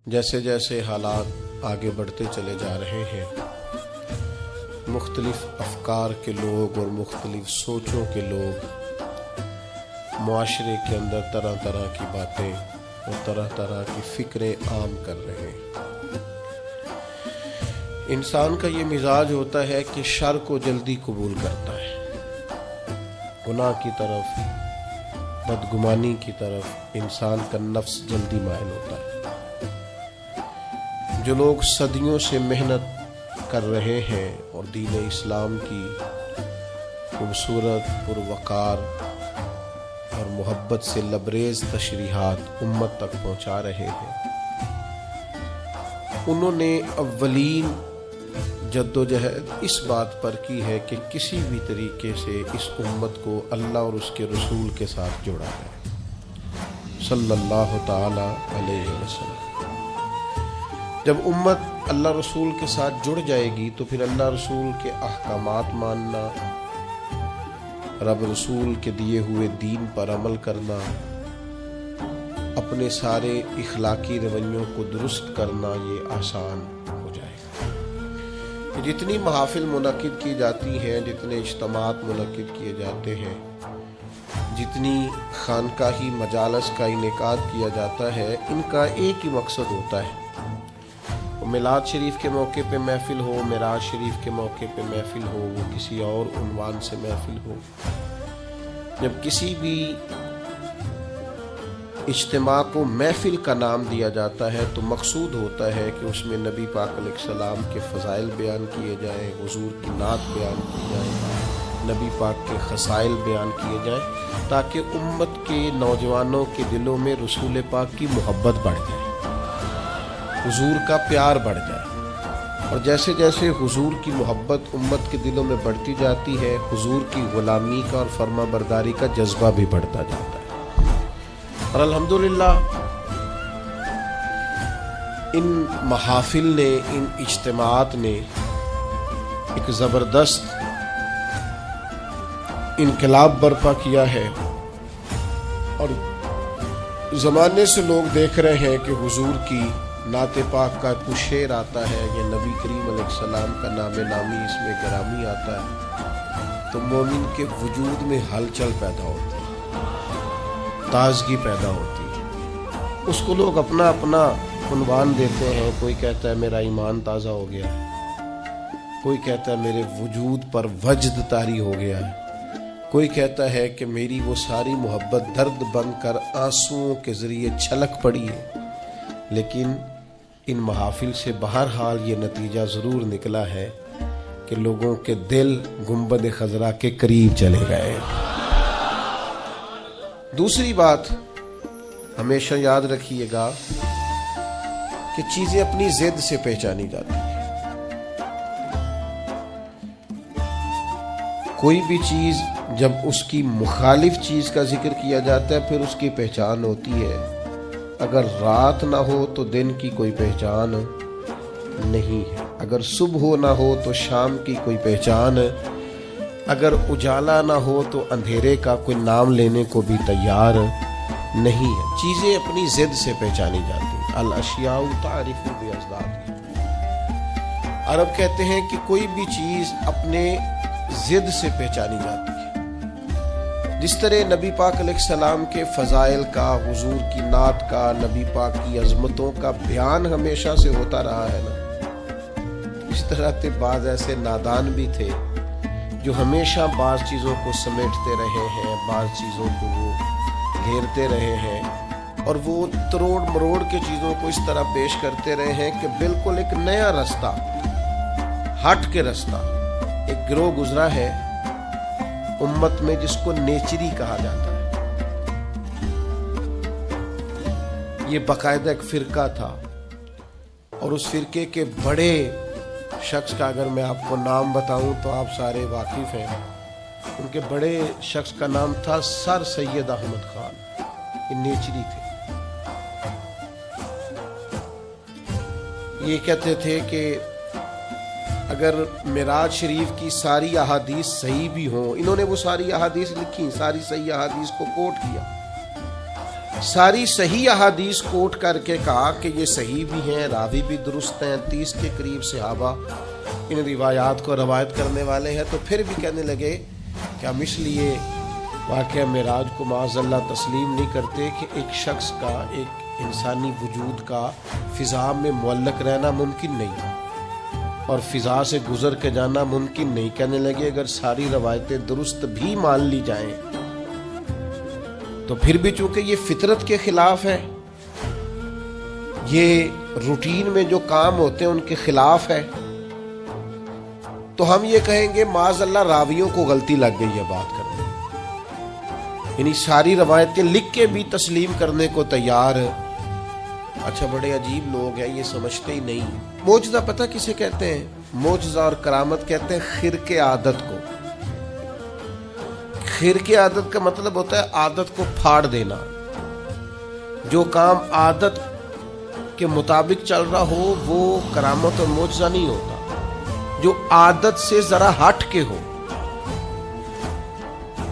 جیسے جیسے حالات آگے بڑھتے چلے جا رہے ہیں، مختلف افکار کے لوگ اور مختلف سوچوں کے لوگ معاشرے کے اندر طرح طرح کی باتیں اور طرح طرح کی فکریں عام کر رہے ہیں۔ انسان کا یہ مزاج ہوتا ہے کہ شر کو جلدی قبول کرتا ہے، گناہ کی طرف، بدگمانی کی طرف انسان کا نفس جلدی مائل ہوتا ہے۔ جو لوگ صدیوں سے محنت کر رہے ہیں اور دین اسلام کی خوبصورت، پروقار اور محبت سے لبریز تشریحات امت تک پہنچا رہے ہیں، انہوں نے اولین جدوجہد اس بات پر کی ہے کہ کسی بھی طریقے سے اس امت کو اللہ اور اس کے رسول کے ساتھ جوڑا جائے، صلی اللہ تعالی علیہ وسلم۔ جب امت اللہ رسول کے ساتھ جڑ جائے گی تو پھر اللہ رسول کے احکامات ماننا، رب رسول کے دیے ہوئے دین پر عمل کرنا، اپنے سارے اخلاقی رویوں کو درست کرنا یہ آسان ہو جائے گا۔ جتنی محافل منعقد کی جاتی ہیں، جتنے اجتماعات منعقد کیے جاتے ہیں، جتنی خانقاہی مجالس کا انعقاد کیا جاتا ہے، ان کا ایک ہی مقصد ہوتا ہے، میلاد شریف کے موقع پہ محفل ہو، معراج شریف کے موقع پہ محفل ہو، وہ کسی اور عنوان سے محفل ہو، جب کسی بھی اجتماع کو محفل کا نام دیا جاتا ہے تو مقصود ہوتا ہے کہ اس میں نبی پاک علیہ السلام کے فضائل بیان کیے جائیں، حضور کی نعت بیان کی جائے، نبی پاک کے خصائل بیان کیے جائیں، تاکہ امت کے نوجوانوں کے دلوں میں رسول پاک کی محبت بڑھ جائے، حضور کا پیار بڑھ جائے، اور جیسے جیسے حضور کی محبت امت کے دلوں میں بڑھتی جاتی ہے، حضور کی غلامی کا اور فرما برداری کا جذبہ بھی بڑھتا جاتا ہے۔ اور الحمدللہ ان محافل نے، ان اجتماعات نے ایک زبردست انقلاب برپا کیا ہے، اور زمانے سے لوگ دیکھ رہے ہیں کہ حضور کی نعت پاک کا کچھ شعر آتا ہے یا نبی کریم علیہ السلام کا نام نامی اس میں گرامی آتا ہے تو مومن کے وجود میں ہلچل پیدا ہوتی ہے، تازگی پیدا ہوتی ہے۔ اس کو لوگ اپنا اپنا عنوان دیتے ہیں، کوئی کہتا ہے میرا ایمان تازہ ہو گیا، کوئی کہتا ہے میرے وجود پر وجد طاری ہو گیا ہے، کوئی کہتا ہے کہ میری وہ ساری محبت درد بن کر آنسوؤں کے ذریعے چھلک پڑی ہے۔ لیکن ان محافل سے بہرحال یہ نتیجہ ضرور نکلا ہے کہ لوگوں کے دل گنبد خضرا کے قریب چلے گئے۔ دوسری بات ہمیشہ یاد رکھیے گا کہ چیزیں اپنی ضد سے پہچانی جاتی ہیں۔ کوئی بھی چیز جب اس کی مخالف چیز کا ذکر کیا جاتا ہے پھر اس کی پہچان ہوتی ہے۔ اگر رات نہ ہو تو دن کی کوئی پہچان نہیں ہے، اگر صبح نہ ہو تو شام کی کوئی پہچان، اگر اجالا نہ ہو تو اندھیرے کا کوئی نام لینے کو بھی تیار نہیں ہے۔ چیزیں اپنی ضد سے پہچانی جاتی ہیں۔ الاشیاء تعرف باضدادها۔ عرب کہتے ہیں کہ کوئی بھی چیز اپنے ضد سے پہچانی جاتی ہے۔ جس طرح نبی پاک علیہ السلام کے فضائل کا، حضور کی نعت کا، نبی پاک کی عظمتوں کا بیان ہمیشہ سے ہوتا رہا ہے نا، اس طرح کے بعض ایسے نادان بھی تھے جو ہمیشہ بعض چیزوں کو سمیٹتے رہے ہیں، بعض چیزوں کو وہ گھیرتے رہے ہیں، اور وہ تروڑ مروڑ کے چیزوں کو اس طرح پیش کرتے رہے ہیں کہ بالکل ایک نیا رستہ، ہٹ کے رستہ۔ ایک گروہ گزرا ہے امت میں جس کو نیچری کہا جاتا ہے، یہ باقاعدہ ایک فرقہ تھا، اور اس فرقے کے بڑے شخص کا اگر میں آپ کو نام بتاؤں تو آپ سارے واقف ہیں، ان کے بڑے شخص کا نام تھا سر سید احمد خان۔ یہ نیچری تھے، یہ کہتے تھے کہ اگر معراج شریف کی ساری احادیث صحیح بھی ہوں، انہوں نے وہ ساری احادیث لکھی، ساری صحیح احادیث کو کوٹ کیا، ساری صحیح احادیث کوٹ کر کے کہا کہ یہ صحیح بھی ہیں، راوی بھی درست ہیں، 30 کے قریب صحابہ ان روایات کو روایت کرنے والے ہیں، تو پھر بھی کہنے لگے کہ ہم اس لیے واقعہ معراج کو معاذ اللہ تسلیم نہیں کرتے کہ ایک شخص کا، ایک انسانی وجود کا فضا میں معلق رہنا ممکن نہیں اور فضا سے گزر کے جانا ممکن نہیں۔ کہنے لگے اگر ساری روایتیں درست بھی مان لی جائیں تو پھر بھی چونکہ یہ فطرت کے خلاف ہے، یہ روٹین میں جو کام ہوتے ہیں ان کے خلاف ہے، تو ہم یہ کہیں گے معاذ اللہ راویوں کو غلطی لگ گئی ہے بات کرنے، یعنی ساری روایتیں لکھ کے بھی تسلیم کرنے کو تیار۔ اچھا بڑے عجیب لوگ ہیں، یہ سمجھتے ہی نہیں۔ معجزہ پتہ کسے کہتے ہیں؟ معجزہ اور کرامت کہتے ہیں خرق عادت کو۔ خرق عادت کا مطلب ہوتا ہے عادت کو پھاڑ دینا۔ جو کام عادت کے مطابق چل رہا ہو وہ کرامت اور معجزہ نہیں ہوتا، جو عادت سے ذرا ہٹ کے ہو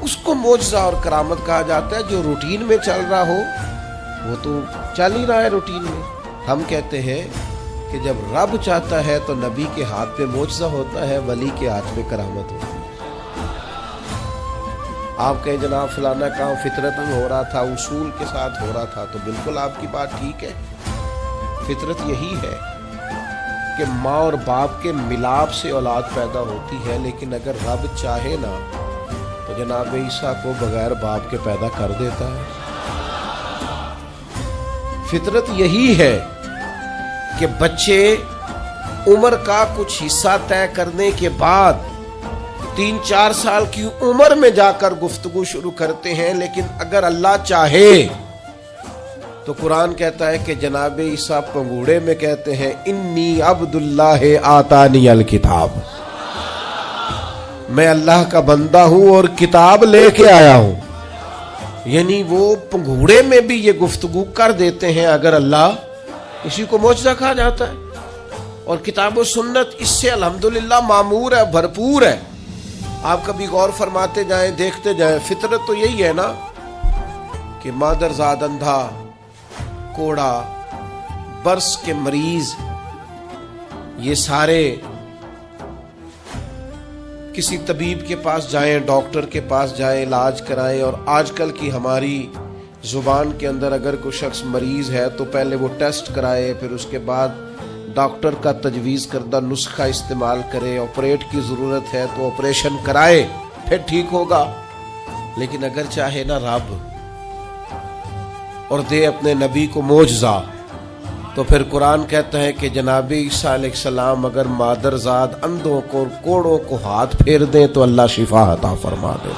اس کو معجزہ اور کرامت کہا جاتا ہے۔ جو روٹین میں چل رہا ہو وہ تو چل ہی رہا ہے روٹین میں۔ ہم کہتے ہیں کہ جب رب چاہتا ہے تو نبی کے ہاتھ پہ معجزہ ہوتا ہے، ولی کے ہاتھ پہ کرامت ہوتی ہے۔ آپ کہیں جناب فلانا کام فطرتاً ہو رہا تھا، اصول کے ساتھ ہو رہا تھا، تو بالکل آپ کی بات ٹھیک ہے۔ فطرت یہی ہے کہ ماں اور باپ کے ملاپ سے اولاد پیدا ہوتی ہے، لیکن اگر رب چاہے نا تو جناب عیسیٰ کو بغیر باپ کے پیدا کر دیتا ہے۔ فطرت یہی ہے کہ بچے عمر کا کچھ حصہ طے کرنے کے بعد 3-4 سال کی عمر میں جا کر گفتگو شروع کرتے ہیں، لیکن اگر اللہ چاہے تو قرآن کہتا ہے کہ جناب عیسیٰ پنگوڑے میں کہتے ہیں انی عبد اللہ آتانی الکتاب، میں اللہ کا بندہ ہوں اور کتاب لے کے آیا ہوں۔ یعنی وہ پنگوڑے میں بھی یہ گفتگو کر دیتے ہیں اگر اللہ، اسی کو معجزہ کہا جاتا ہے۔ اور کتاب و سنت اس سے الحمدللہ معمور ہے، بھرپور ہے۔ آپ کبھی غور فرماتے جائیں، دیکھتے جائیں، فطرت تو یہی ہے نا کہ مادرزاد اندھا، کوڑا، برس کے مریض، یہ سارے کسی طبیب کے پاس جائیں، ڈاکٹر کے پاس جائیں، علاج کرائیں۔ اور آج کل کی ہماری زبان کے اندر اگر کوئی شخص مریض ہے تو پہلے وہ ٹیسٹ کرائے، پھر اس کے بعد ڈاکٹر کا تجویز کردہ نسخہ استعمال کرے، آپریٹ کی ضرورت ہے تو آپریشن کرائے، پھر ٹھیک ہوگا۔ لیکن اگر چاہے نا رب اور دے اپنے نبی کو معجزہ، تو پھر قرآن کہتا ہے کہ جناب عیسیٰ علیہ السلام اگر مادرزاد اندھوں کو اور کوڑوں کو ہاتھ پھیر دیں تو اللہ شفا عطا فرما دے،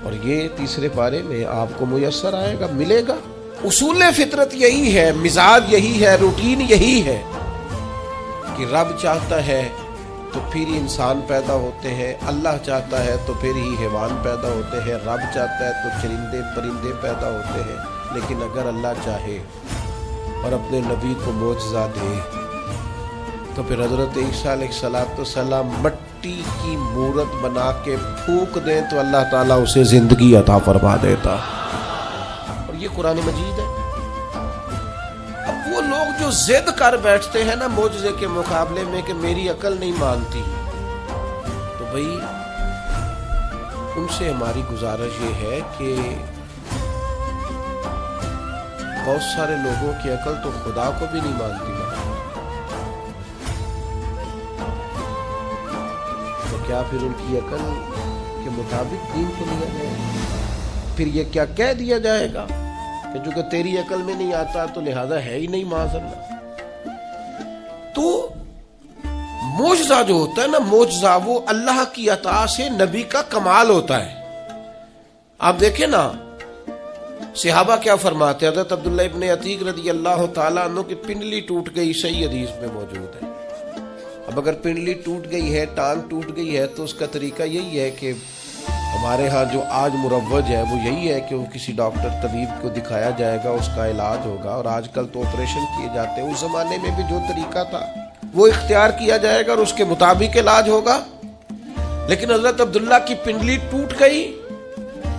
اور یہ تیسرے پارے میں آپ کو میسر آئے گا، ملے گا۔ اصول فطرت یہی ہے، مزاج یہی ہے، روٹین یہی ہے کہ رب چاہتا ہے تو پھر ہی انسان پیدا ہوتے ہیں، اللہ چاہتا ہے تو پھر ہی حیوان پیدا ہوتے ہیں، رب چاہتا ہے تو چرندے پرندے پیدا ہوتے ہیں۔ لیکن اگر اللہ چاہے اور اپنے نبی کو معجزہ دے تو پھر حضرت عیسیٰ علیہ السلام مٹی کی مورت بنا کے پھونک دیں تو اللہ تعالیٰ اسے زندگی عطا فرما دیتا، اور یہ قرآن مجید ہے۔ اب وہ لوگ جو ضد کر بیٹھتے ہیں نا معجزے کے مقابلے میں کہ میری عقل نہیں مانتی، تو بھئی ان سے ہماری گزارش یہ ہے کہ بہت سارے لوگوں کی عقل تو خدا کو بھی نہیں مانتی نا، تو کیا پھر ان کی عقل کے مطابق دین کو لیا جائے؟ پھر یہ کیا کہہ دیا جائے گا کہ جو کہ تیری عقل میں نہیں آتا تو لہذا ہے ہی نہیں معاذ اللہ۔ تو معجزہ جو ہوتا ہے نا، معجزہ وہ اللہ کی عطا سے نبی کا کمال ہوتا ہے۔ آپ دیکھیں نا صحابہ کیا فرماتے ہیں، حضرت عبداللہ ابن عتیق رضی اللہ تعالیٰ عنہ کی پنڈلی ٹوٹ گئی، صحیح حدیث میں موجود ہے۔ اب اگر پنڈلی ٹوٹ گئی ہے، ٹانگ ٹوٹ گئی ہے، تو اس کا طریقہ یہی ہے کہ ہمارے ہاں جو آج مروج ہے وہ یہی ہے کہ وہ کسی ڈاکٹر طبیب کو دکھایا جائے گا، اس کا علاج ہوگا، اور آج کل تو آپریشن کیے جاتے ہیں۔ اس زمانے میں بھی جو طریقہ تھا وہ اختیار کیا جائے گا اور اس کے مطابق علاج ہوگا۔ لیکن حضرت عبداللہ کی پنڈلی ٹوٹ گئی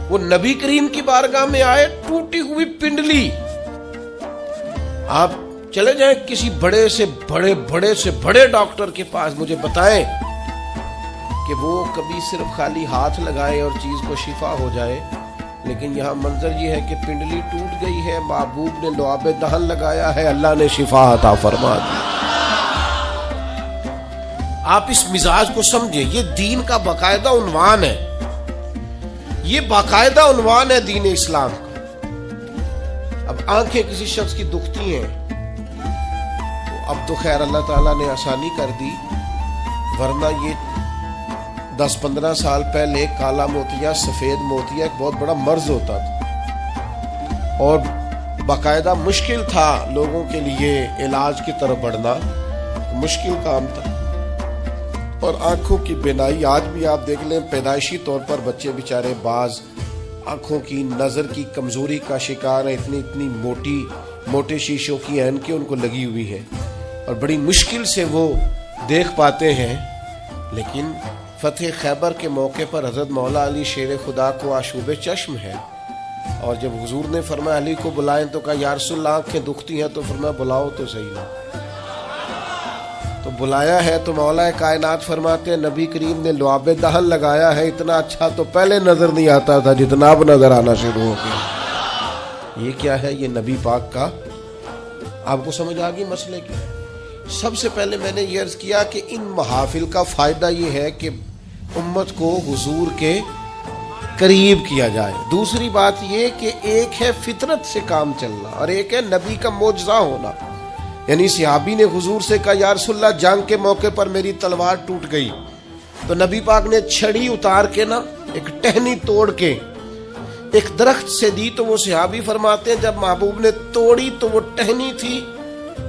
وہ نبی کریم کی بارگاہ میں آئے ٹوٹی ہوئی پنڈلی. آپ چلے جائیں کسی بڑے سے بڑے ڈاکٹر کے پاس, مجھے بتائیں کہ وہ کبھی صرف خالی ہاتھ لگائے اور چیز کو شفا ہو جائے. لیکن یہاں منظر یہ ہے کہ پنڈلی ٹوٹ گئی ہے, محبوب نے لعاب دہن لگایا ہے, اللہ نے شفا عطا فرما دی. آپ اس مزاج کو سمجھیں, یہ دین کا باقاعدہ عنوان ہے, یہ باقاعدہ عنوان ہے دین اسلام کا. اب آنکھیں کسی شخص کی دکھتی ہیں تو اب تو خیر اللہ تعالیٰ نے آسانی کر دی, ورنہ یہ 10-15 سال پہلے کالا موتیا, سفید موتیا ایک بہت بڑا مرض ہوتا تھا اور باقاعدہ مشکل تھا لوگوں کے لیے علاج کی طرف بڑھنا, مشکل کام تھا. اور آنکھوں کی بینائی آج بھی آپ دیکھ لیں, پیدائشی طور پر بچے بیچارے بعض آنکھوں کی نظر کی کمزوری کا شکار ہیں, اتنی موٹے شیشوں کی اینکیں ان کو لگی ہوئی ہیں اور بڑی مشکل سے وہ دیکھ پاتے ہیں. لیکن فتح خیبر کے موقع پر حضرت مولا علی شیر خدا کو آشوب چشم ہے, اور جب حضور نے فرمایا علی کو بلائیں تو کہا یا رسول اللہ آنکھیں دکھتی ہیں, تو فرمایا بلاؤ تو صحیح نا. تو بلایا ہے تو مولا کائنات فرماتے ہیں نبی کریم نے لعاب دہن لگایا ہے, اتنا اچھا تو پہلے نظر نہیں آتا تھا جتنا اب نظر آنا شروع ہو گیا. یہ کیا ہے؟ یہ نبی پاک کا. آپ کو سمجھ آ گئی مسئلے کی؟ سب سے پہلے میں نے یہ عرض کیا کہ ان محافل کا فائدہ یہ ہے کہ امت کو حضور کے قریب کیا جائے. دوسری بات یہ کہ ایک ہے فطرت سے کام چلنا اور ایک ہے نبی کا معجزہ ہونا. یعنی صحابی نے حضور سے کہا یا رسول اللہ جنگ کے موقع پر میری تلوار ٹوٹ گئی, تو نبی پاک نے چھڑی اتار کے نا ایک ٹہنی توڑ کے ایک درخت سے دی. تو وہ صحابی فرماتے ہیں جب محبوب نے توڑی تو وہ ٹہنی تھی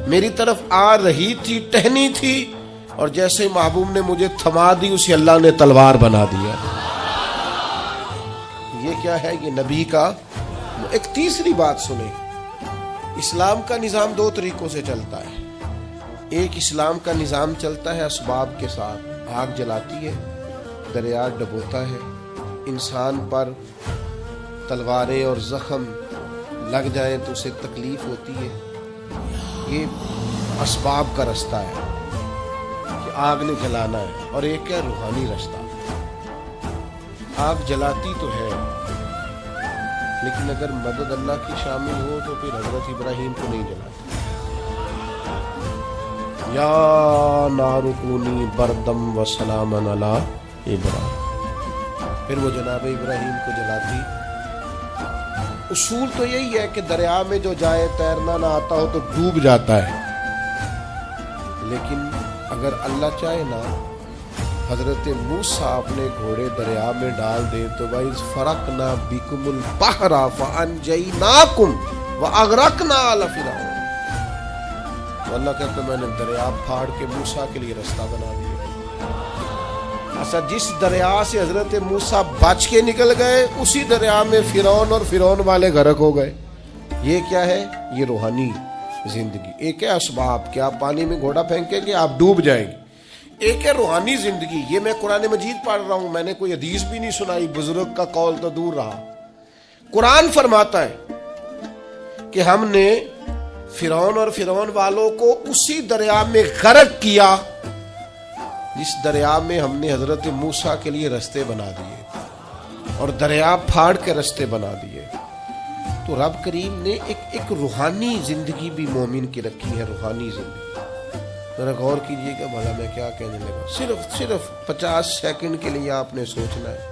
میری طرف آ رہی تھی, ٹہنی تھی, اور جیسے محبوب نے مجھے تھما دی اسے اللہ نے تلوار بنا دیا. یہ کیا ہے؟ یہ نبی کا. ایک تیسری بات سنیں, اسلام کا نظام 2 طریقوں سے چلتا ہے. ایک اسلام کا نظام چلتا ہے اسباب کے ساتھ, آگ جلاتی ہے, دریا ڈبوتا ہے, انسان پر تلواریں اور زخم لگ جائیں تو اسے تکلیف ہوتی ہے. یہ اسباب کا رستہ ہے کہ آگ نے جلانا ہے. اور ایک ہے روحانی رستہ. آگ جلاتی تو ہے لیکن اگر مدد اللہ کی شامل ہو تو پھر حضرت ابراہیم کو نہیں جلاتی. یا نار کونی بردم و سلاما علی ابراہیم, پھر وہ جناب ابراہیم کو جلاتی. اصول تو یہی ہے کہ دریا میں جو جائے تیرنا نہ آتا ہو تو ڈوب جاتا ہے, لیکن اگر اللہ چاہے نا حضرت موسیٰ اپنے گھوڑے دریا میں ڈال دے تو وَإِذْ فَرَقْنَا بِكُمُ الْبَحْرَ فَأَنْجَيْنَاكُمْ وَأَغْرَقْنَا آلَ فِرْعَوْنَ. تو اللہ کہتا ہے میں نے دریا پھاڑ کے موسیٰ کے لیے رستہ بنا دیا. اچھا, جس دریا سے حضرت موسیٰ بچ کے نکل گئے اسی دریا میں فرعون اور فرعون والے غرق ہو گئے. یہ کیا ہے؟ یہ روحانی زندگی. ایک ہے اسباب کہ آپ پانی میں گھوڑا پھینکیں گے آپ ڈوب جائیں گے. ایک ہے روحانی زندگی. یہ میں قرآن مجید پڑھ رہا ہوں, میں نے کوئی حدیث بھی نہیں سنائی, بزرگ کا قول تو دور رہا. قرآن فرماتا ہے کہ ہم نے فرعون اور فرعون والوں کو اسی دریا میں غرق کیا جس دریا میں ہم نے حضرت موسیٰ کے لیے رستے بنا دیے اور دریا پھاڑ کے رستے بنا دیے. تو رب کریم نے ایک روحانی زندگی بھی مومن کی رکھی ہے. روحانی زندگی ذرا غور کیجئے کہ بھلا میں کیا کہنے لگا. صرف 50 سیکنڈ کے لیے آپ نے سوچنا ہے.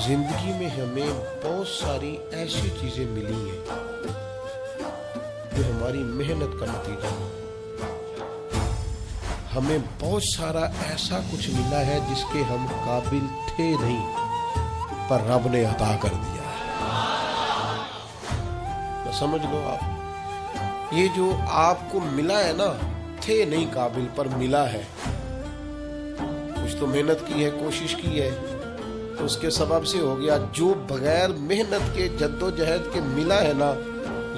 زندگی میں ہمیں بہت ساری ایسی چیزیں ملی ہیں جو ہماری محنت کا نتیجہ ہے. ہمیں بہت سارا ایسا کچھ ملا ہے جس کے ہم قابل تھے نہیں, پر رب نے عطا کر دیا ہے. سمجھ لو آپ, یہ جو آپ کو ملا ہے نا, تھے نہیں قابل پر ملا ہے. کچھ تو محنت کی ہے, کوشش کی ہے, تو اس کے سبب سے ہو گیا. جو بغیر محنت کے جد و جہد کے ملا ہے نا,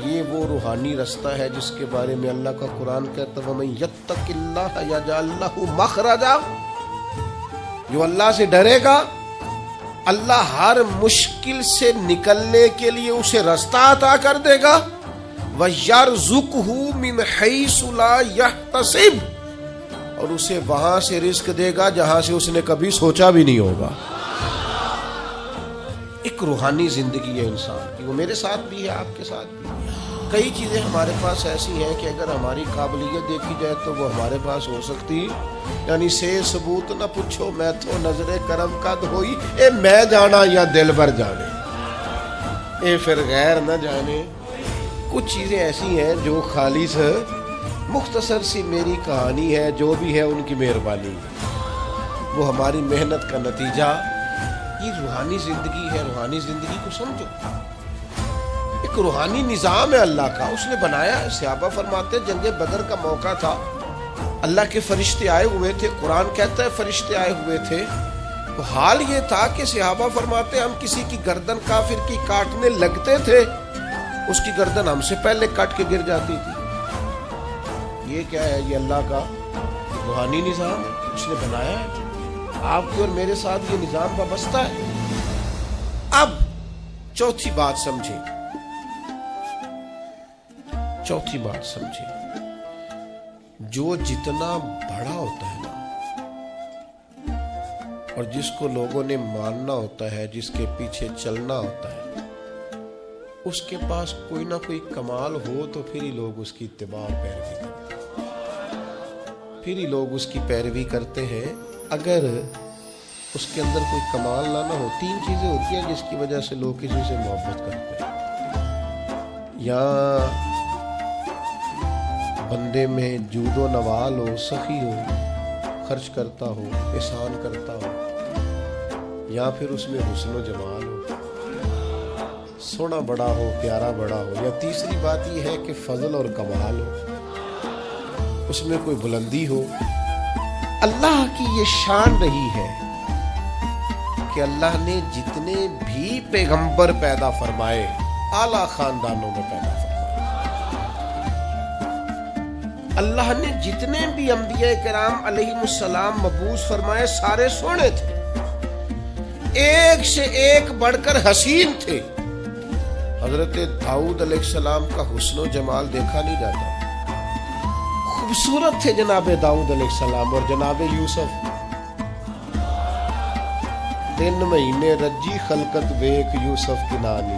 یہ وہ روحانی رستہ ہے جس کے بارے میں اللہ کا قرآن کہتا ہے وَمَن يَتَّقِ اللَّهَ يَجْعَل لَّهُ مَخْرَجًا. جو اللہ سے ڈرے گا اللہ ہر مشکل سے نکلنے کے لیے اسے راستہ عطا کر دے گا. وَيَرْزُقْهُ مِنْ حَيْثُ لَا يَحْتَسِبُ, اور اسے وہاں سے رزق دے گا جہاں سے اس نے کبھی سوچا بھی نہیں ہوگا. ایک روحانی زندگی ہے انسان کی, وہ میرے ساتھ بھی ہے, آپ کے ساتھ بھی. کئی چیزیں ہمارے پاس ایسی ہیں کہ اگر ہماری قابلیت دیکھی جائے تو وہ ہمارے پاس ہو سکتی, یعنی سے ثبوت نہ پوچھو میں تو نظر کرم قد ہوئی, اے میں جانا یا دل بھر جانے, اے پھر غیر نہ جانے. کچھ چیزیں ایسی ہیں جو خالص مختصر سی میری کہانی ہے, جو بھی ہے ان کی مہربانی, وہ ہماری محنت کا نتیجہ. یہ روحانی زندگی ہے. روحانی زندگی کو سمجھو, ایک روحانی نظام ہے اللہ کا, اس نے بنایا ہے. صحابہ فرماتے جنگ بدر کا موقع تھا, اللہ کے فرشتے آئے ہوئے تھے, قرآن کہتا ہے فرشتے آئے ہوئے تھے. تو حال یہ تھا کہ صحابہ فرماتے ہم کسی کی گردن کافر کی کاٹنے لگتے تھے, اس کی گردن ہم سے پہلے کٹ کے گر جاتی تھی. یہ کیا ہے؟ یہ اللہ کا روحانی نظام ہے, اس نے بنایا ہے. آپ کی اور میرے ساتھ یہ نظام وابستہ ہے. اب چوتھی بات سمجھیں, چوتھی بات سمجھیں, جو جتنا بڑا ہوتا ہے نا, اور جس کو لوگوں نے ماننا ہوتا ہے, جس کے پیچھے چلنا ہوتا ہے, اس کے پاس کوئی نہ کوئی کمال ہو تو پھر ہی لوگ اس کی اتباع اور پیروی کرتے ہیں, پھر ہی لوگ اس کی پیروی کرتے ہیں. اگر اس کے اندر کوئی کمال نہ ہو, تین چیزیں ہوتی ہیں جس کی وجہ سے لوگ کسی سے محبت کرتے ہیں. یا بندے میں جود و نوال ہو, سخی ہو, خرچ کرتا ہو, احسان کرتا ہو, یا پھر اس میں حسن و جمال ہو, سونا بڑا ہو, پیارا بڑا ہو, یا تیسری بات یہ ہے کہ فضل اور کمال ہو, اس میں کوئی بلندی ہو. اللہ کی یہ شان رہی ہے کہ اللہ نے جتنے بھی پیغمبر پیدا فرمائے اعلیٰ خاندانوں میں پیدا فرمائے. اللہ نے جتنے بھی انبیاء کرام علیہم السلام مبعوث فرمائے سارے سونے تھے, ایک سے ایک بڑھ کر حسین تھے. حضرت داؤد علیہ السلام کا حسن و جمال دیکھا نہیں جاتا, خوبصورت تھے جناب داؤد علیہ السلام. اور جناب یوسف 3 مہینے رجی خلقت ویک یوسف کی نانی.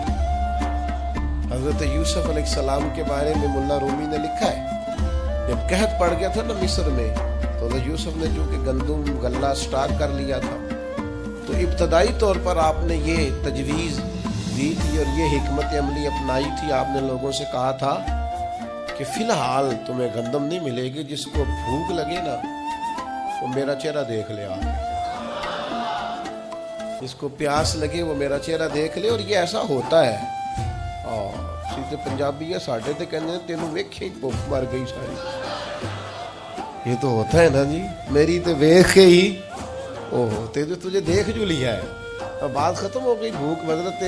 حضرت یوسف علیہ السلام کے بارے میں ملا رومی نے لکھا ہے, جب قحط پڑ گیا تھا نا مصر میں, تو حضرت یوسف نے جو کہ گندم غلہ سٹاک کر لیا تھا, تو ابتدائی طور پر آپ نے یہ تجویز دی تھی اور یہ حکمت عملی اپنائی تھی. آپ نے لوگوں سے کہا تھا کہ فی الحال تمہیں گندم نہیں ملے گی, جس کو بھوک لگے نا وہ میرا چہرہ دیکھ لے, جس کو پیاس لگے وہ میرا چہرہ دیکھ لے. اور یہ ایسا ہوتا ہے. سیدھے پنجابی ہے ساڈے تے کہندے تینوں ویکھے بھوک مر گئی ساری. یہ تو ہوتا ہے نا جی, میری تے ویکھ کے ہی تجھے دیکھ جو لیا ہے. اب بات ختم ہو گئی. بھوک حضرت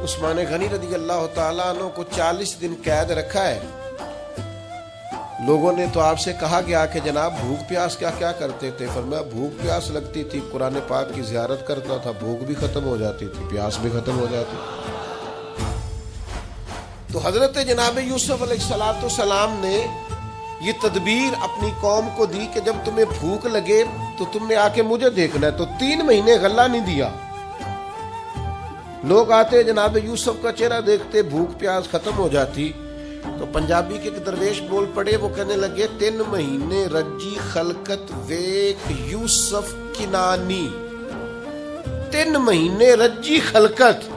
عثمان غنی رضی اللہ تعالیٰ عنہ کو 40 دن قید رکھا ہے. لوگوں نے تو آپ سے کہا گیا کہ جناب بھوک پیاس کیا کرتے تھے؟ فرمایا بھوک پیاس لگتی تھی, قرآن پاک کی زیارت کرتا تھا, بھوک بھی ختم ہو جاتی تھی, پیاس بھی ختم ہو جاتی. تو حضرت جناب یوسف علیہ السلام نے یہ تدبیر اپنی قوم کو دی کہ جب تمہیں بھوک لگے تو تم نے آ کے مجھے دیکھنا ہے. تو 3 مہینے غلہ نہیں دیا. لوگ آتے جناب یوسف کا چہرہ دیکھتے, بھوک پیاس ختم ہو جاتی. تو پنجابی کے ایک درویش بول پڑے, وہ کہنے لگے 3 مہینے رجی خلقت ویک یوسف کنانی. 3 مہینے رجی خلقت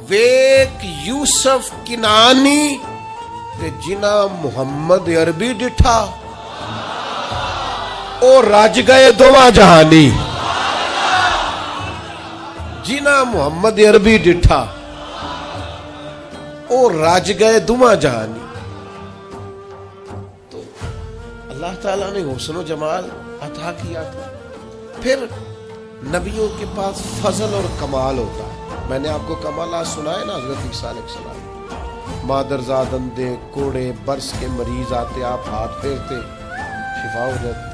ویک یوسف کنانی, تے جنا محمد عربی ڈٹھا او رج گئے دوواں جہانی. جنا محمد عربی ڈٹھا او رج گئے دوواں جہانی. تو اللہ تعالیٰ نے حسن و جمال عطا کیا تھا. پھر نبیوں کے پاس فضل اور کمال ہوتا ہے. میں نے آپ کو کمالات سنائے نا, حضرت عیسیٰ علیہ السلام مادرزاد اندھے کوڑے برس کے مریض آتے, آپ ہاتھ پھیرتے شفا ہو جاتی.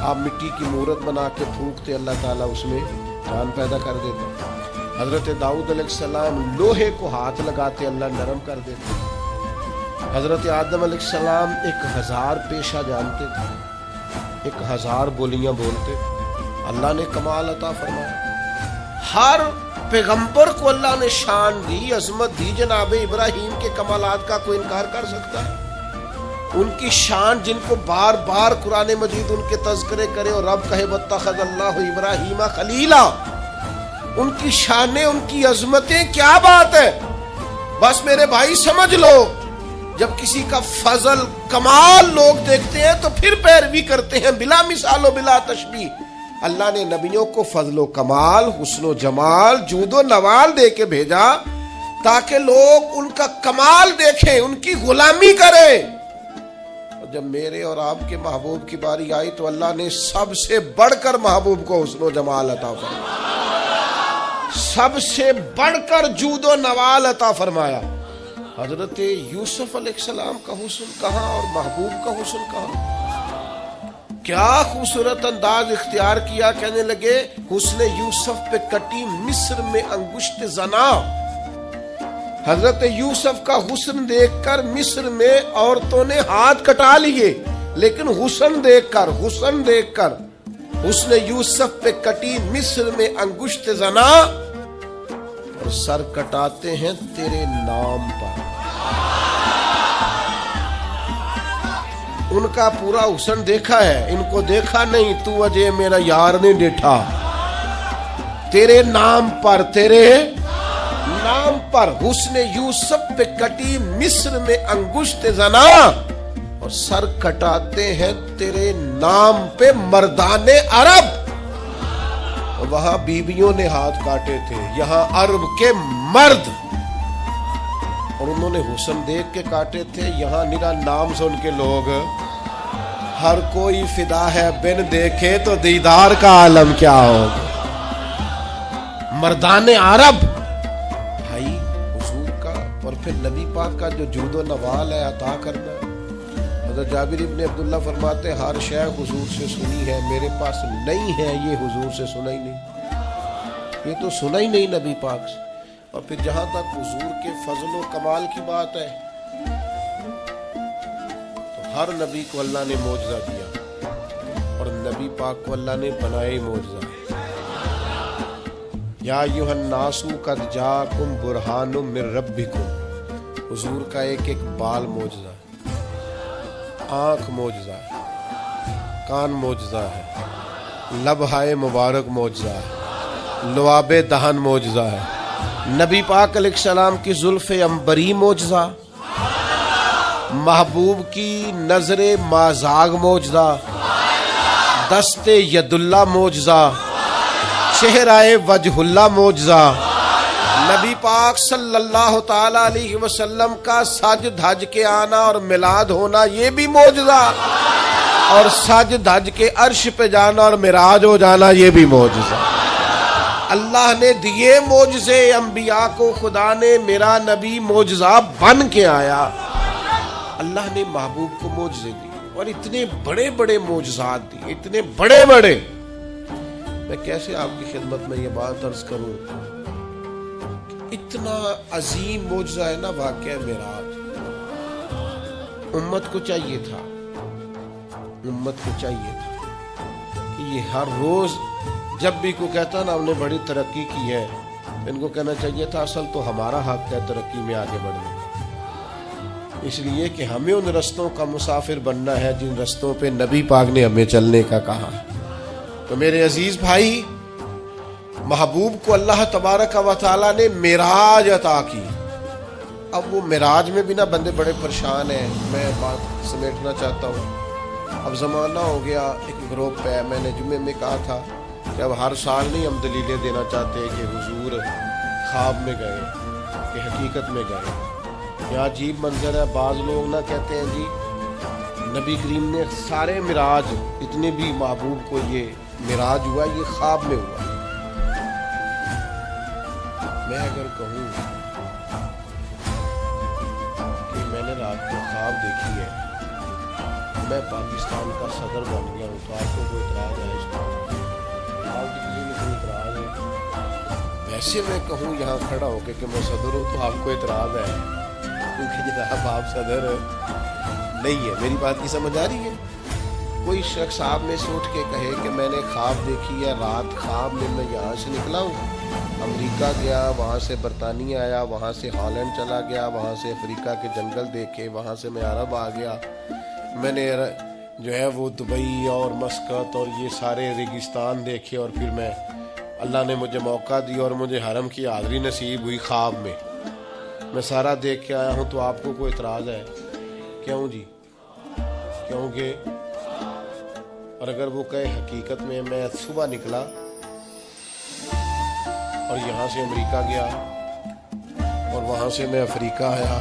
آپ مٹی کی مورت بنا کے پھونکتے اللہ تعالیٰ اس میں جان پیدا کر دیتا. حضرت داؤد علیہ السلام لوہے کو ہاتھ لگاتے اللہ نرم کر دیتے. حضرت آدم علیہ السلام 1000 پیشہ جانتے تھے, 1000 بولیاں بولتے. اللہ نے کمال عطا فرمایا. ہر پیغمبر کو اللہ نے شان دی, عظمت دی. جناب ابراہیم کے کمالات کا کوئی انکار کر سکتا ہے؟ ان کی شان جن کو بار بار قرآن مجید ان کے تذکرے کرے اور رب کہے واتخذ اللہ ابراہیم خلیلا, ان کی شانیں, ان کی عظمتیں کیا بات ہے. بس میرے بھائی سمجھ لو, جب کسی کا فضل کمال لوگ دیکھتے ہیں تو پھر پیروی کرتے ہیں بلا مثال و بلا تشبیہ. اللہ نے نبیوں کو فضل و کمال, حسن و جمال, جود و نوال دے کے بھیجا تاکہ لوگ ان کا کمال دیکھیں, ان کی غلامی کریں. اور جب میرے اور آپ کے محبوب کی باری آئی تو اللہ نے سب سے بڑھ کر محبوب کو حسن و جمال عطا فرمایا, سب سے بڑھ کر جود و نوال عطا فرمایا. حضرت یوسف علیہ السلام کا حسن کہاں اور محبوب کا حسن کہاں. کیا خوبصورت انداز اختیار کیا, کہنے لگے حسن یوسف پہ کٹی مصر میں انگشت زنا. حضرت یوسف کا حسن دیکھ کر مصر میں عورتوں نے ہاتھ کٹا لیے, لیکن حسن دیکھ کر حسن یوسف پہ کٹی مصر میں انگشت زنا, اور سر کٹاتے ہیں تیرے نام پر. ان کا پورا حسن دیکھا ہے, ان کو دیکھا نہیں. تو اجے میرا یار نے ڈیٹھا, تیرے نام پر حسن یوسف پہ کٹی مصر میں انگشت زنا, اور سر کٹاتے ہیں تیرے نام پہ مردان عرب. وہاں بیویوں نے ہاتھ کاٹے تھے, یہاں عرب کے مرد, اور انہوں نے حسن دیکھ کے کاٹے تھے. یہاں نرا نام سن کے لوگ, ہر کوئی فدا ہے بن دیکھے تو دیدار کا عالم کیا ہوگا. مردان عرب بھائی حضور کا, اور پھر نبی پاک کا جو جود و نوال ہے عطا کرنا. حضرت جابر ابن عبداللہ فرماتے ہر شے حضور سے سنی ہے, میرے پاس نہیں ہے یہ حضور سے سنا ہی نہیں, یہ تو سنا ہی نہیں نبی پاک سے. اور پھر جہاں تک حضور کے فضل و کمال کی بات ہے تو ہر نبی کو اللہ نے معجزہ دیا, اور نبی پاک کو اللہ نے بنائے معجزہ. یا ایھا الناس قد جاءکم برہان من ربکم, حضور کا ایک ایک بال معجزہ ہے, آنکھ معجزہ ہے, کان معجزہ ہے, لبہائے مبارک معجزہ ہے, لعاب دہن معجزہ ہے, نبی پاک علیہ السلام کی زلف عنبری معجزہ, محبوب کی نظر مازاغ معجزہ, دست ید اللہ معجزہ, چہرہ وجہ اللہ معجزہ, نبی پاک صلی اللہ تعالی علیہ وسلم کا سج دھج کے آنا اور میلاد ہونا یہ بھی معجزہ, اور سج دھج کے عرش پہ جانا اور معراج ہو جانا یہ بھی معجزہ. اللہ نے دیے معجزے انبیاء کو, خدا نے میرا نبی معجزہ بن کے آیا. اللہ نے محبوب کو معجزے دی, اور اتنے بڑے بڑے معجزات دی, اتنے بڑے بڑے. میں کیسے آپ کی خدمت میں یہ بات عرض کروں, اتنا عظیم معجزہ ہے نا واقعہ معراج. امت کو چاہیے تھا کہ یہ ہر روز جب بھی کوئی کہتا نا ہم نے بڑی ترقی کی ہے, ان کو کہنا چاہیے تھا اصل تو ہمارا حق ہے ترقی میں آگے بڑھنے کا, اس لیے کہ ہمیں ان رستوں کا مسافر بننا ہے جن رستوں پہ نبی پاک نے ہمیں چلنے کا کہا. تو میرے عزیز بھائی, محبوب کو اللہ تبارک و تعالیٰ نے معراج عطا کی. اب وہ معراج میں بھی نا بندے بڑے پریشان ہیں. میں بات سمیٹنا چاہتا ہوں. اب زمانہ ہو گیا, ایک گروپ ہے, میں نے جمعے میں کہا تھا کہ اب ہر سال نہیں ہم دلیلیں دینا چاہتے کہ حضور خواب میں گئے کہ حقیقت میں گئے. یہاں عجیب منظر ہے, بعض لوگ نہ کہتے ہیں جی نبی کریم نے سارے معراج اتنے بھی محبوب کو یہ معراج ہوا یہ خواب میں ہوا. میں اگر کہوں کہ میں نے رات کو خواب دیکھی ہے میں پاکستان کا صدر بن گیا ہوں تو آپ کو کوئی اعتراض ہے اس پر؟ آپ کسی میں کوئی اعتراض ہے؟ ویسے میں کہوں یہاں کھڑا ہو کے کہ میں صدر ہوں تو آپ کو اعتراض ہے، کیونکہ جناب آپ صدر نہیں ہے۔ میری بات کی سمجھ آ رہی ہے؟ کوئی شخص آپ میں سے اٹھ کے کہے کہ میں نے خواب دیکھی ہے، رات خواب میں یہاں سے نکلا ہوں، امریکہ گیا، وہاں سے برطانیہ آیا، وہاں سے ہالینڈ چلا گیا، وہاں سے افریقہ کے جنگل دیکھے، وہاں سے میں عرب آ گیا، میں نے جو ہے وہ دبئی اور مسقط اور یہ سارے ریگستان دیکھے، اور پھر میں اللہ نے مجھے موقع دیا اور مجھے حرم کی حاضری نصیب ہوئی خواب میں سارا دیکھ کے آیا ہوں، تو آپ کو کوئی اعتراض ہے؟ کیوں جی؟ کیونکہ اور اگر وہ کہے حقیقت میں صبح نکلا اور یہاں سے امریکہ گیا اور وہاں سے میں افریقہ آیا،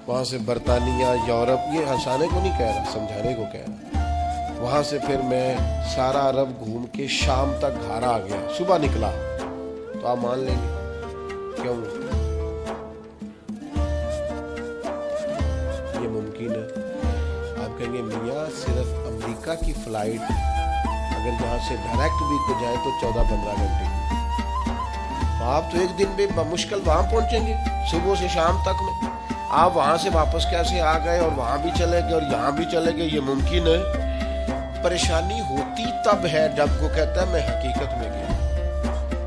وہاں سے برطانیہ، یورپ، یہ ہنسانے کو نہیں کہہ رہا، سمجھانے کو کہہ رہا، وہاں سے پھر میں سارا عرب گھوم کے شام تک گھر آ گیا، صبح نکلا، تو آپ مان لیں گے؟ کیوں؟ یہ ممکن ہے؟ آپ کہیں گے میاں صرف امریکہ کی فلائٹ اگر یہاں سے ڈائریکٹ بھی کو جائے تو 14-15 گھنٹے کی، آپ تو ایک دن بھی بمشکل وہاں پہنچیں گے، صبح سے شام تک میں آپ وہاں سے واپس کیسے آ گئے اور وہاں بھی چلے گئے اور یہاں بھی چلے گئے؟ یہ ممکن ہے؟ پریشانی ہوتی تب ہے جب کو کہتا ہے میں حقیقت میں گیا۔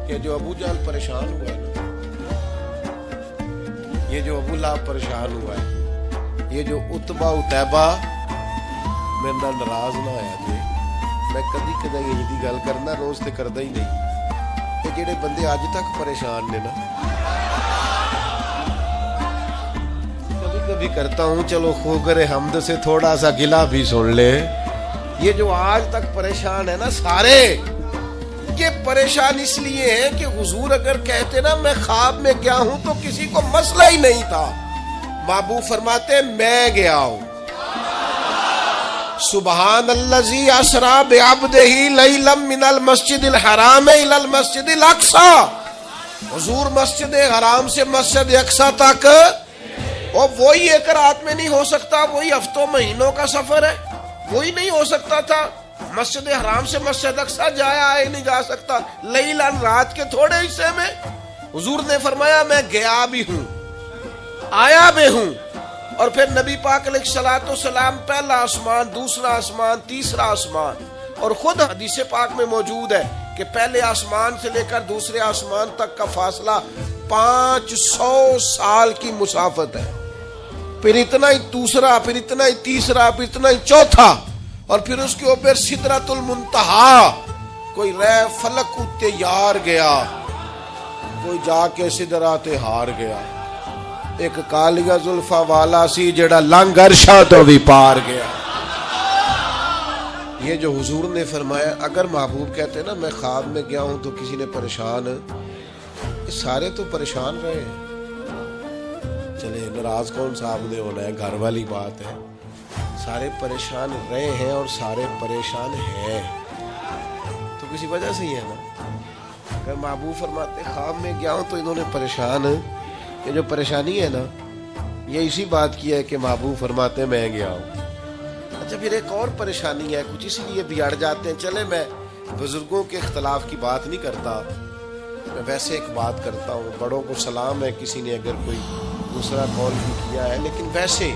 کہ جو ابو جہل پریشان ہوا ہے نا، یہ جو ابو لہب پریشان ہوا ہے، یہ جو اتبا اتیبہ میرے نال ناراض نہ ہویا جی، میں کدی یہ گل کرنا روز تے کردا ہی نہیں، کہ جڑے بندے اج تک پریشان نے نا، کبھی کبھی کرتا ہوں چلو خوگر حمد سے تھوڑا سا گلہ بھی سن لے، یہ جو آج تک پریشان ہے نا سارے، یہ پریشان اس لیے ہیں کہ حضور اگر کہتے نا میں خواب میں گیا ہوں تو کسی کو مسئلہ ہی نہیں تھا، محبوب فرماتے میں گیا ہوں۔ سبحان الذی اسری بعبدہ لیلا من المسجد الحرام الی المسجد الاقصی، حضور مسجد حرام سے مسجد اقصی تک، اور وہی ایک رات میں نہیں ہو سکتا، وہی ہفتوں مہینوں کا سفر ہے، وہی نہیں ہو سکتا تھا، مسجد حرام سے مسجد اقصی جایا آئے نہیں جا سکتا، لیلاً رات کے تھوڑے حصے میں حضور نے فرمایا میں گیا بھی ہوں آیا بھی ہوں، اور پھر نبی پاک علیہ الصلوۃ والسلام پہلا آسمان، دوسرا آسمان، تیسرا آسمان، اور خود حدیث پاک میں موجود ہے کہ پہلے آسمان سے لے کر دوسرے آسمان تک کا فاصلہ 500 سال کی مسافت ہے، پھر اتنا ہی دوسرا، پھر اتنا ہی تیسرا، پھر اتنا ہی چوتھا، اور پھر اس کے اوپر سدرۃ المنتہا، کوئی رہ فلک اتے یار گیا، کوئی جا کے سدرات ہار گیا، ایک کالیا زلفا والا سی جڑا لنگ عرشاں تو بھی پار گیا۔ یہ جو حضور نے فرمایا، اگر محبوب کہتے نا میں خواب میں گیا ہوں تو کسی نے پریشان، سارے تو پریشان رہے ہیں، چلے ناراض کون صاحب نے ہونا ہے، گھر والی بات ہے، سارے پریشان رہے ہیں اور سارے پریشان ہیں تو کسی وجہ سے ہی ہے نا۔ اگر محبوب فرماتے خواب میں گیا ہوں تو انہوں نے پریشان، یہ جو پریشانی ہے نا یہ اسی بات کی ہے کہ محبوب فرماتے میں گیا ہوں۔ اچھا پھر ایک اور پریشانی ہے، کچھ اسی لیے بھی اڑ جاتے ہیں، چلے میں بزرگوں کے اختلاف کی بات نہیں کرتا، میں ویسے ایک بات کرتا ہوں، بڑوں کو سلام ہے کسی نے اگر کوئی دوسرا قول بھی کیا ہے، لیکن ویسے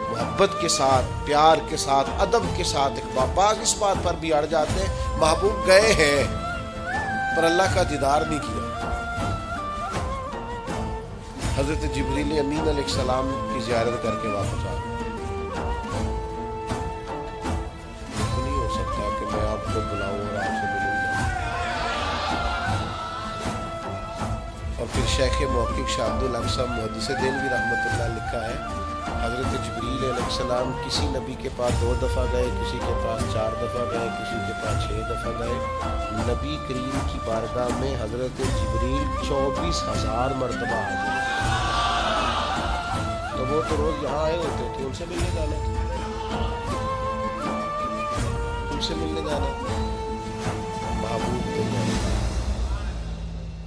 محبت کے ساتھ، پیار کے ساتھ، ادب کے ساتھ ایک بعض اس بات پر بھی اڑ جاتے ہیں محبوب گئے ہیں پر اللہ کا دیدار نہیں کیا۔ حضرت جبریل امین علیہ السلام کی زیارت کر کے واپس آ گئے، نہیں ہو سکتا کہ میں آپ کو بلاؤں اور آپ سے ملوں گا۔ اور پھر شیخ محقق شاہ عبد الاقصی محدث دہلوی رحمۃ اللہ لکھا ہے حضرت جبریل علیہ السلام کسی نبی کے پاس 2 دفعہ گئے، کسی کے پاس 4 دفعہ گئے، کسی کے پاس 6 دفعہ گئے، نبی کریم کی بارگاہ میں حضرت جبریل 24,000 مرتبہ حاضر، تو وہ تو روز یہاں آئے ہوتے تھے، ان سے ملنے جانا تھا، ان سے ملنے جانا محبوب تو نہیں۔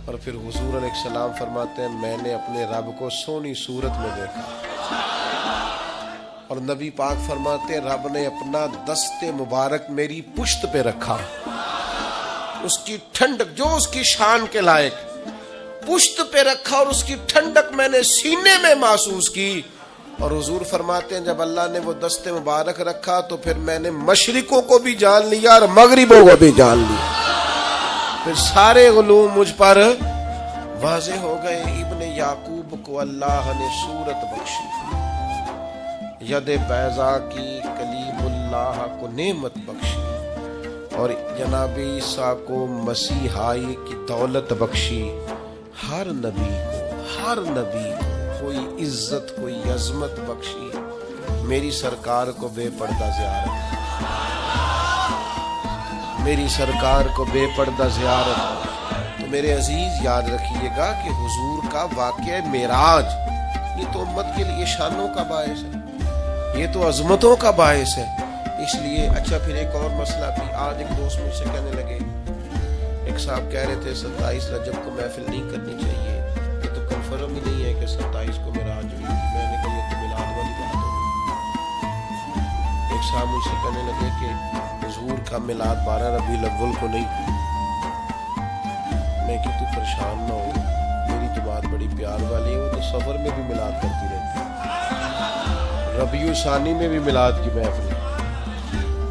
اور پھر حضور علیہ السلام فرماتے ہیں میں نے اپنے رب کو سونی صورت میں دیکھا، اور نبی پاک فرماتے ہیں رب نے اپنا دست مبارک میری پشت پہ رکھا، اس کی ٹھنڈک جو اس کی شان کے لائق پشت پہ رکھا، اور اس کی ٹھنڈک میں نے سینے میں محسوس کی۔ اور حضور فرماتے ہیں جب اللہ نے وہ دست مبارک رکھا تو پھر میں نے مشرقوں کو بھی جان لیا اور مغربوں کو بھی جان لیا، پھر سارے علوم مجھ پر واضح ہو گئے۔ ابن یعقوب کو اللہ نے صورت بخشی، ید بیضا کی کلیم اللہ کو نعمت بخشی، اور جناب عیسیٰ کو مسیحائی کی دولت بخشی۔ ہر نبی کو کوئی عزت کوئی عظمت بخشی، میری سرکار کو بے پردہ زیارت، میری سرکار کو بے پردہ زیارت۔ تو میرے عزیز یاد رکھیے گا کہ حضور کا واقعہ معراج یہ تو امت کے لیے شانوں کا باعث ہے، یہ تو عظمتوں کا باعث ہے۔ اس لیے اچھا پھر ایک اور مسئلہ بھی، آج ایک دوست مجھ سے کہنے لگے، ایک صاحب کہہ رہے تھے 27 رجب کو محفل نہیں کرنی چاہیے، یہ تو کنفرم ہی نہیں ہے کہ 27 کو معراج ہوئی تھی۔ میں نے کہا یہ تو میلاد والی بات ہوگی۔ ایک صاحب مجھ سے کہنے لگے کہ حضور کا میلاد 12 ربیع الاول کو نہیں ہوئی۔ میں کہ تو پریشان نہ ہو، میری تو بات بڑی پیار والی ہے، وہ تو سفر میں بھی میلاد کرتی رہتی ہے، ربیع ثانی میں بھی میلاد کی محفل۔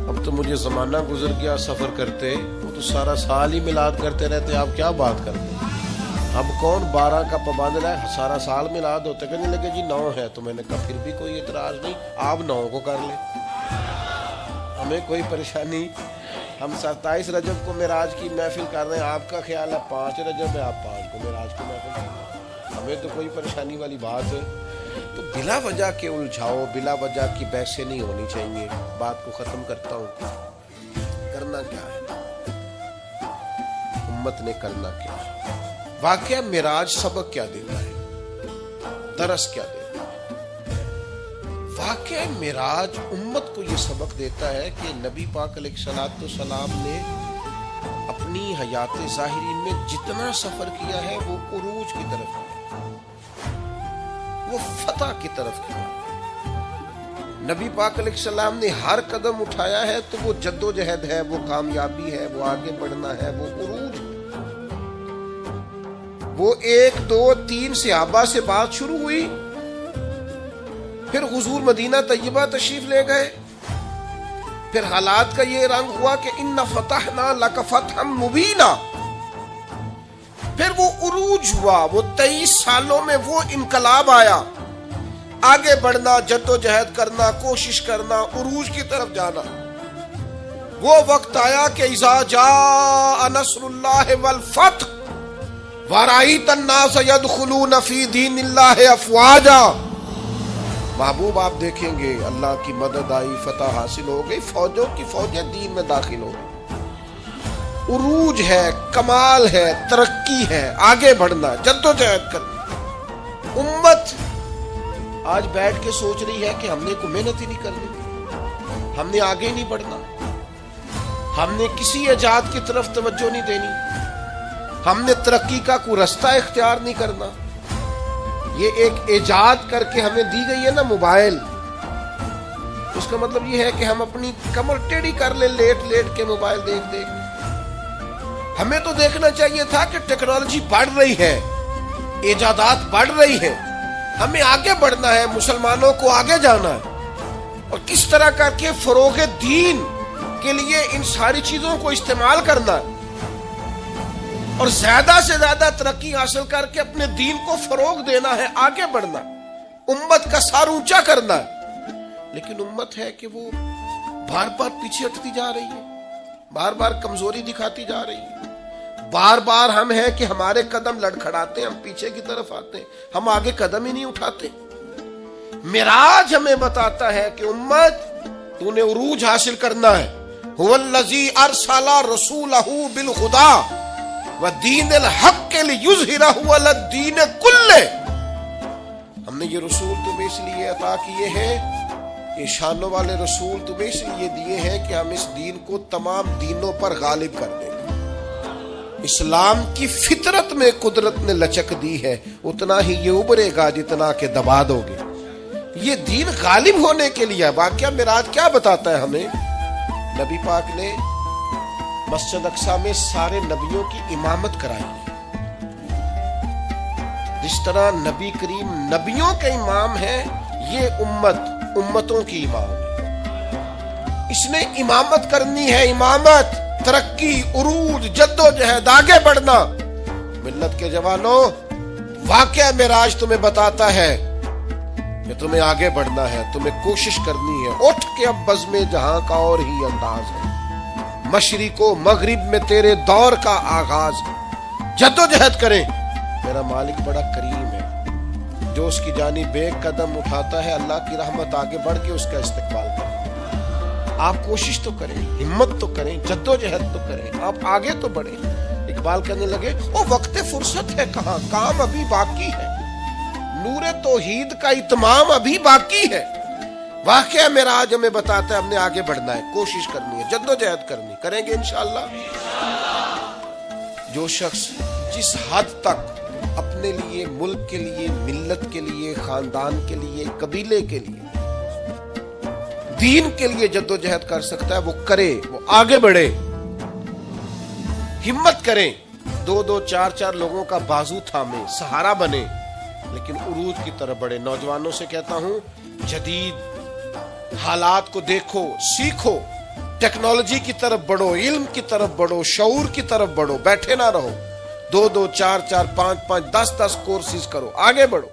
اب تو مجھے زمانہ گزر گیا سفر کرتے، وہ تو سارا سال ہی میلاد کرتے رہتے، آپ کیا بات کرتے ہیں؟ اب کون 12 کا پابند ہے، سارا سال میلاد ہوتا ہے۔ کہنے لگے جی 9 ہے، تو میں نے کہا پھر بھی کوئی اعتراض نہیں، آپ 9 کو کر لیں، ہمیں کوئی پریشانی۔ ہم 27 رجب کو معراج کی محفل کر رہے ہیں، آپ کا خیال ہے 5 رجب ہے، آپ 5 کو معراج کی محفل کر رہے ہیں، ہمیں تو کوئی پریشانی والی بات ہے۔ تو بلا وجہ کے الجھاؤ، بلا وجہ کی بحثیں نہیں ہونی چاہیے۔ بات کو ختم کرتا ہوں، کرنا کیا ہے، امت نے کرنا کیا ہے؟ واقعہ معراج سبق کیا دیتا ہے، درس کیا دیتا ہے؟ واقعہ معراج امت کو یہ سبق دیتا ہے کہ نبی پاک علیہ الصلوۃ والسلام نے اپنی حیات ظاہری میں جتنا سفر کیا ہے وہ عروج کی طرف کیا، وہ فتح کی طرف کیا۔ نبی پاک علیہ السلام نے ہر قدم اٹھایا ہے تو وہ جد و جہد ہے، وہ کامیابی ہے، وہ آگے بڑھنا ہے، وہ عروج ہے۔ وہ 1 2 3 صحابہ سے بات شروع ہوئی، پھر حضور مدینہ طیبہ تشریف لے گئے، پھر حالات کا یہ رنگ ہوا کہ ان فتحنا لک فتحا مبینا، پھر وہ عروج ہوا، وہ 23 سالوں میں وہ انقلاب آیا، آگے بڑھنا، جد و جہد کرنا، کوشش کرنا، عروج کی طرف جانا۔ وہ وقت آیا کہ اذا جاء نصر اللہ والفتح وَرَأَيْتَ النَّاسَ يَدْخُلُونَ فِي دِينِ اللَّهِ أَفْوَاجًا، محبوب آپ دیکھیں گے اللہ کی مدد آئی، فتح حاصل ہو گئی، فوجوں کی فوجیں دین میں داخل ہو گئی، عروج ہے، کمال ہے، ترقی ہے، آگے بڑھنا، جد و جہد کرنا۔ امت آج بیٹھ کے سوچ رہی ہے کہ ہم نے کوئی محنت ہی نہیں کرنی، ہم نے آگے نہیں بڑھنا، ہم نے کسی ایجاد کی طرف توجہ نہیں دینی، ہم نے ترقی کا کوئی رستہ اختیار نہیں کرنا۔ یہ ایک ایجاد کر کے ہمیں دی گئی ہے نا موبائل، اس کا مطلب یہ ہے کہ ہم اپنی کمر ٹیڑھی کر لیں لیٹ لیٹ کے موبائل دیکھ دیکھ۔ ہمیں تو دیکھنا چاہیے تھا کہ ٹیکنالوجی بڑھ رہی ہے، ایجادات بڑھ رہی ہیں، ہمیں آگے بڑھنا ہے، مسلمانوں کو آگے جانا ہے، اور کس طرح کر کے فروغ دین کے لیے ان ساری چیزوں کو استعمال کرنا ہے، اور زیادہ سے زیادہ ترقی حاصل کر کے اپنے دین کو فروغ دینا ہے، آگے بڑھنا، امت کا سر اونچا کرنا ہے۔ لیکن امت ہے کہ وہ بار بار پیچھے ہٹتی جا رہی ہے، بار بار کمزوری دکھاتی جا رہی ہے، بار بار ہم ہیں کہ ہمارے قدم لڑکھڑاتے ہیں، ہم پیچھے کی طرف آتے ہیں، ہم آگے قدم ہی نہیں اٹھاتے۔ معراج ہمیں بتاتا ہے کہ امت تو نے عروج حاصل کرنا ہے۔ هو الذی ارسل رسولہ بالہدی ودین الحق لیظہرہ علی الدین کلہ، ہم نے یہ رسول تمہیں اس لیے عطا کیے ہیں، یہ شانوں والے رسول تمہیں اس لیے دیے ہیں کہ ہم اس دین کو تمام دینوں پر غالب کر دیں گے۔ اسلام کی فطرت میں قدرت نے لچک دی ہے، اتنا ہی یہ ابھرے گا جتنا کہ دبا دو گے۔ یہ دین غالب ہونے کے لیے. واقعہ معراج کیا بتاتا ہے ہمیں؟ نبی پاک نے مسجد اقصی میں سارے نبیوں کی امامت کرائی ہے. جس طرح نبی کریم نبیوں کا امام ہے، یہ امتوں کی امام ہے. اس نے امامت کرنی ہے، امامت، ترقی، عروج، جد و جہد، آگے بڑھنا. ملت کے جوانوں، واقعہ معراج تمہیں بتاتا ہے کہ تمہیں آگے بڑھنا ہے، تمہیں کوشش کرنی ہے. اٹھ کے اب بزم جہاں کا اور ہی انداز ہے، مشرق و مغرب میں تیرے دور کا آغاز ہے. جد و جہد کریں. میرا مالک بڑا کریم ہے، جو اس کی جانب ایک قدم اٹھاتا ہے اللہ کی رحمت آگے بڑھ کے اس کا استقبال کرے. آپ کوشش تو کریں، ہمت تو کریں، جد و جہد تو کریں، آپ آگے تو بڑھیں. اقبال کہنے لگے وہ وقت فرصت ہے کہاں، کام ابھی باقی ہے، نور توحید کا اتمام ابھی باقی ہے. واقعہ معراج ہمیں بتاتا ہے ہم نے آگے بڑھنا ہے، کوشش کرنی ہے، جد و جہد کرنی. کریں گے انشاءاللہ. جو شخص جس حد تک اپنے لیے، ملک کے لیے، ملت کے لیے، خاندان کے لیے، قبیلے کے لیے، دین کے لیے جد و جہد کر سکتا ہے وہ کرے، وہ آگے بڑھے، ہمت کریں. 2-2 4-4 لوگوں کا بازو تھامے، سہارا بنے، لیکن عروج کی طرف بڑھے. نوجوانوں سے کہتا ہوں جدید حالات کو دیکھو، سیکھو، ٹیکنالوجی کی طرف بڑھو، علم کی طرف بڑھو، شعور کی طرف بڑھو. بیٹھے نہ رہو. 2-2 4-4 5-5 10-10 کورسز کرو، آگے بڑھو.